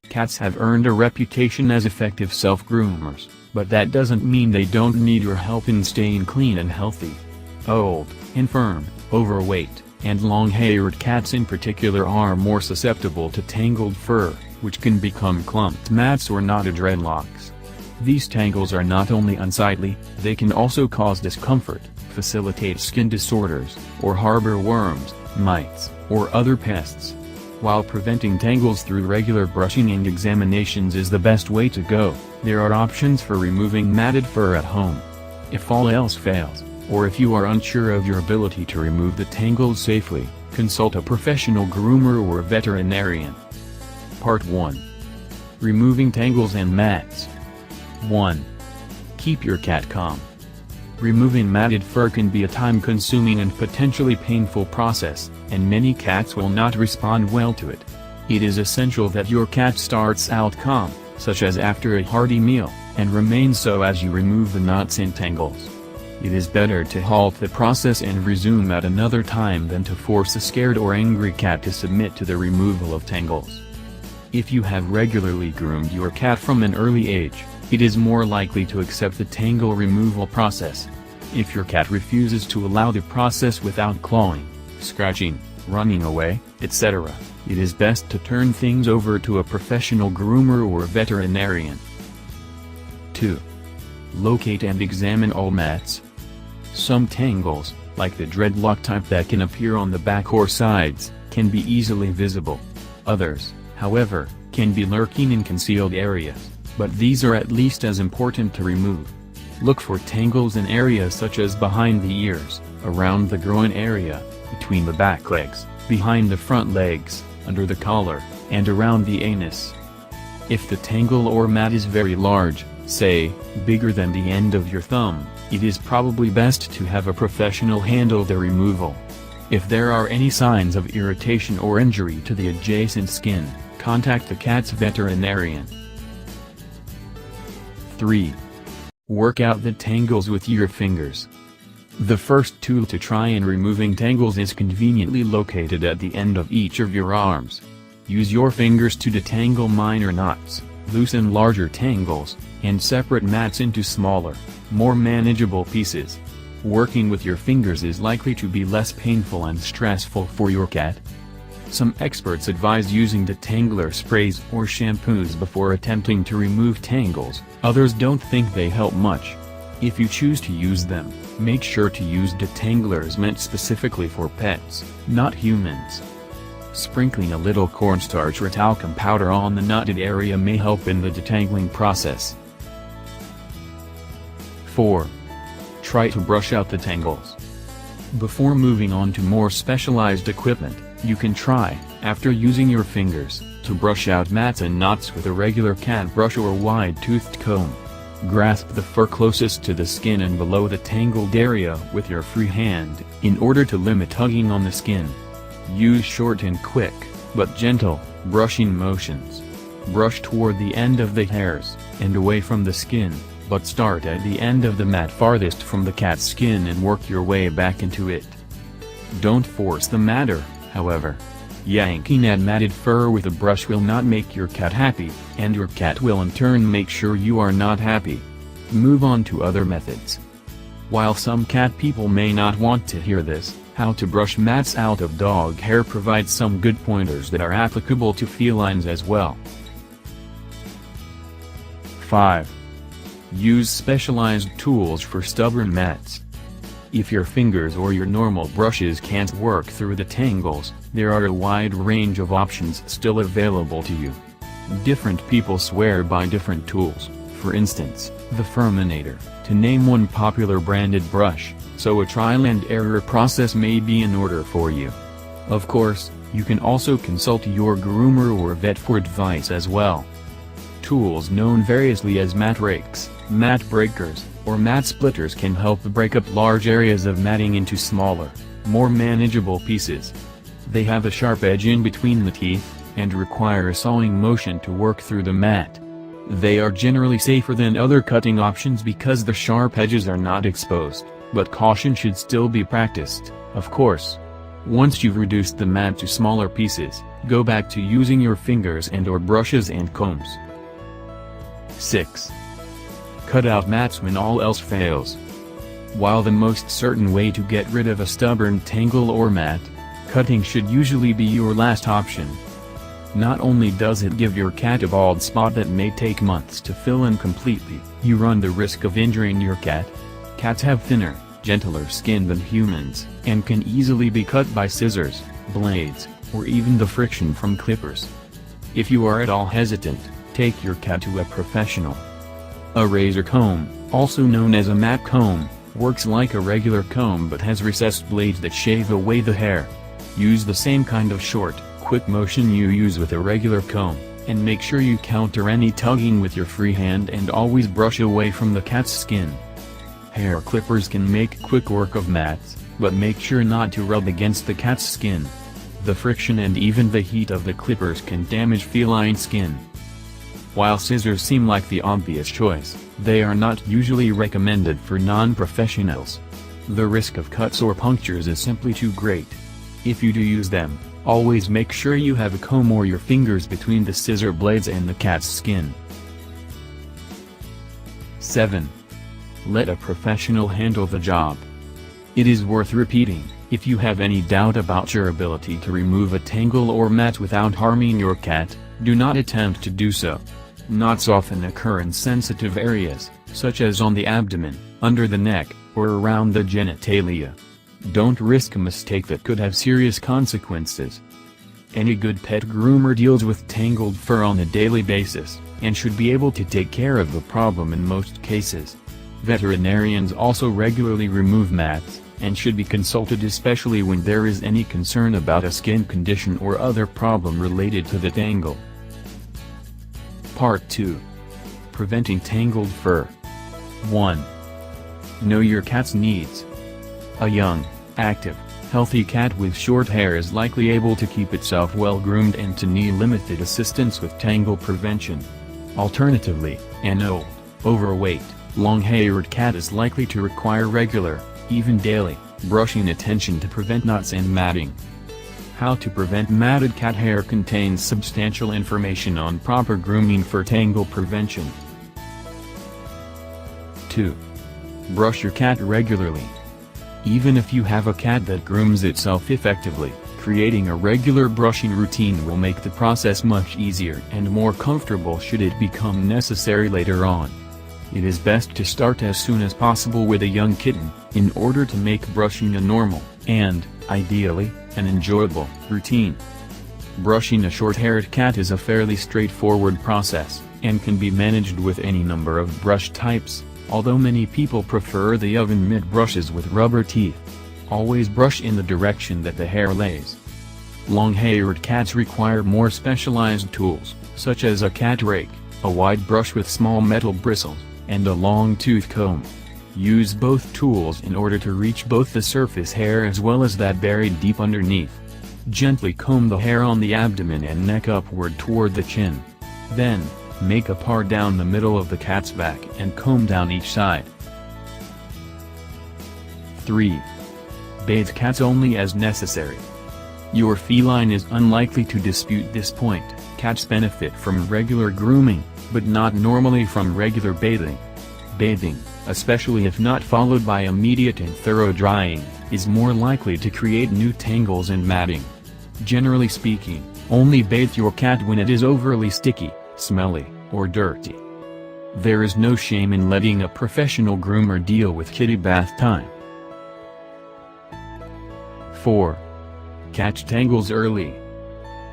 Cats have earned a reputation as effective self-groomers, but that doesn't mean they don't need your help in staying clean and healthy. Old, infirm, overweight, and long-haired cats in particular are more susceptible to tangled fur, which can become clumped mats or knotted dreadlocks. These tangles are not only unsightly, they can also cause discomfort, facilitate skin disorders, or harbor worms, mites, or other pests. While preventing tangles through regular brushing and examinations is the best way to go, there are options for removing matted fur at home. If all else fails, or if you are unsure of your ability to remove the tangles safely, consult a professional groomer or veterinarian. Part 1. Removing tangles and mats. 1. Keep your cat calm. Removing matted fur can be a time-consuming and potentially painful process, and many cats will not respond well to it. It is essential that your cat starts out calm, such as after a hearty meal, and remains so as you remove the knots and tangles. It is better to halt the process and resume at another time than to force a scared or angry cat to submit to the removal of tangles. If you have regularly groomed your cat from an early age, it is more likely to accept the tangle removal process. If your cat refuses to allow the process without clawing, scratching, running away, etc., it is best to turn things over to a professional groomer or veterinarian. 2. Locate and examine all mats. Some tangles, like the dreadlock type that can appear on the back or sides, can be easily visible. Others, however, can be lurking in concealed areas, but these are at least as important to remove. Look for tangles in areas such as behind the ears, around the groin area, between the back legs, behind the front legs, under the collar, and around the anus. If the tangle or mat is very large, say, bigger than the end of your thumb, it is probably best to have a professional handle the removal. If there are any signs of irritation or injury to the adjacent skin, contact the cat's veterinarian. 3. Work out the tangles with your fingers. The first tool to try in removing tangles is conveniently located at the end of each of your arms. Use your fingers to detangle minor knots, loosen larger tangles, and separate mats into smaller, more manageable pieces. Working with your fingers is likely to be less painful and stressful for your cat. Some experts advise using detangler sprays or shampoos before attempting to remove tangles, others don't think they help much. If you choose to use them, make sure to use detanglers meant specifically for pets, not humans. Sprinkling a little cornstarch or talcum powder on the knotted area may help in the detangling process. 4. Try to brush out the tangles. Before moving on to more specialized equipment, you can try, after using your fingers, to brush out mats and knots with a regular cat brush or wide-toothed comb. Grasp the fur closest to the skin and below the tangled area with your free hand, in order to limit tugging on the skin. Use short and quick, but gentle, brushing motions. Brush toward the end of the hairs, and away from the skin, but start at the end of the mat farthest from the cat's skin and work your way back into it. Don't force the matter, however. Yanking at matted fur with a brush will not make your cat happy, and your cat will in turn make sure you are not happy. Move on to other methods. While some cat people may not want to hear this, how to brush mats out of dog hair provides some good pointers that are applicable to felines as well. 5. Use specialized tools for stubborn mats. If your fingers or your normal brushes can't work through the tangles, there are a wide range of options still available to you. Different people swear by different tools, for instance, the Furminator, to name one popular branded brush, so a trial and error process may be in order for you. Of course, you can also consult your groomer or vet for advice as well. Tools known variously as mat rakes, mat breakers, or mat splitters can help break up large areas of matting into smaller, more manageable pieces. They have a sharp edge in between the teeth, and require a sawing motion to work through the mat. They are generally safer than other cutting options because the sharp edges are not exposed, but caution should still be practiced, of course. Once you've reduced the mat to smaller pieces, go back to using your fingers and/or brushes and combs. 6. Cut out mats when all else fails. While the most certain way to get rid of a stubborn tangle or mat, cutting should usually be your last option. Not only does it give your cat a bald spot that may take months to fill in completely, you run the risk of injuring your cat. Cats have thinner, gentler skin than humans, and can easily be cut by scissors, blades, or even the friction from clippers. If you are at all hesitant, take your cat to a professional. A razor comb, also known as a mat comb, works like a regular comb but has recessed blades that shave away the hair. Use the same kind of short, quick motion you use with a regular comb, and make sure you counter any tugging with your free hand and always brush away from the cat's skin. Hair clippers can make quick work of mats, but make sure not to rub against the cat's skin. The friction and even the heat of the clippers can damage feline skin. While scissors seem like the obvious choice, they are not usually recommended for non-professionals. The risk of cuts or punctures is simply too great. If you do use them, always make sure you have a comb or your fingers between the scissor blades and the cat's skin. 7. Let a professional handle the job. It is worth repeating, if you have any doubt about your ability to remove a tangle or mat without harming your cat, do not attempt to do so. Knots often occur in sensitive areas, such as on the abdomen, under the neck, or around the genitalia. Don't risk a mistake that could have serious consequences. Any good pet groomer deals with tangled fur on a daily basis, and should be able to take care of the problem in most cases. Veterinarians also regularly remove mats, and should be consulted especially when there is any concern about a skin condition or other problem related to the tangle. Part 2. Preventing tangled fur. 1. Know your cat's needs. A young, active, healthy cat with short hair is likely able to keep itself well groomed and to need limited assistance with tangle prevention. Alternatively, an old, overweight, long-haired cat is likely to require regular, even daily, brushing attention to prevent knots and matting. How to prevent matted cat hair contains substantial information on proper grooming for tangle prevention. 2. Brush your cat regularly. Even if you have a cat that grooms itself effectively, creating a regular brushing routine will make the process much easier and more comfortable should it become necessary later on. It is best to start as soon as possible with a young kitten, in order to make brushing a normal, and, ideally, an enjoyable, routine. Brushing a short-haired cat is a fairly straightforward process, and can be managed with any number of brush types, although many people prefer the oven mitt brushes with rubber teeth. Always brush in the direction that the hair lays. Long-haired cats require more specialized tools, such as a cat rake, a wide brush with small metal bristles, and a long tooth comb. Use both tools in order to reach both the surface hair as well as that buried deep underneath. Gently comb the hair on the abdomen and neck upward toward the chin. Then, make a part down the middle of the cat's back and comb down each side. 3. Bathe cats only as necessary. Your feline is unlikely to dispute this point. Cats benefit from regular grooming, but not normally from regular bathing. Bathing, especially if not followed by immediate and thorough drying, is more likely to create new tangles and matting. Generally speaking, only bathe your cat when it is overly sticky, smelly, or dirty. There is no shame in letting a professional groomer deal with kitty bath time. 4. Catch tangles early.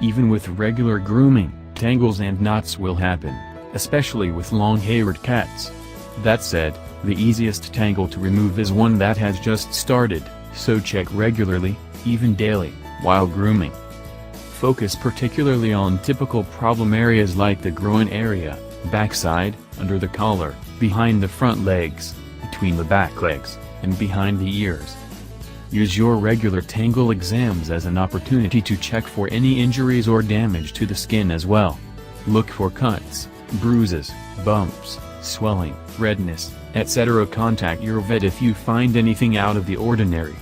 Even with regular grooming, tangles and knots will happen, especially with long-haired cats. That said, the easiest tangle to remove is one that has just started, so check regularly, even daily, while grooming. Focus particularly on typical problem areas like the groin area, backside, under the collar, behind the front legs, between the back legs, and behind the ears. Use your regular tangle exams as an opportunity to check for any injuries or damage to the skin as well. Look for cuts, bruises, bumps, swelling, redness, etc. Contact your vet if you find anything out of the ordinary.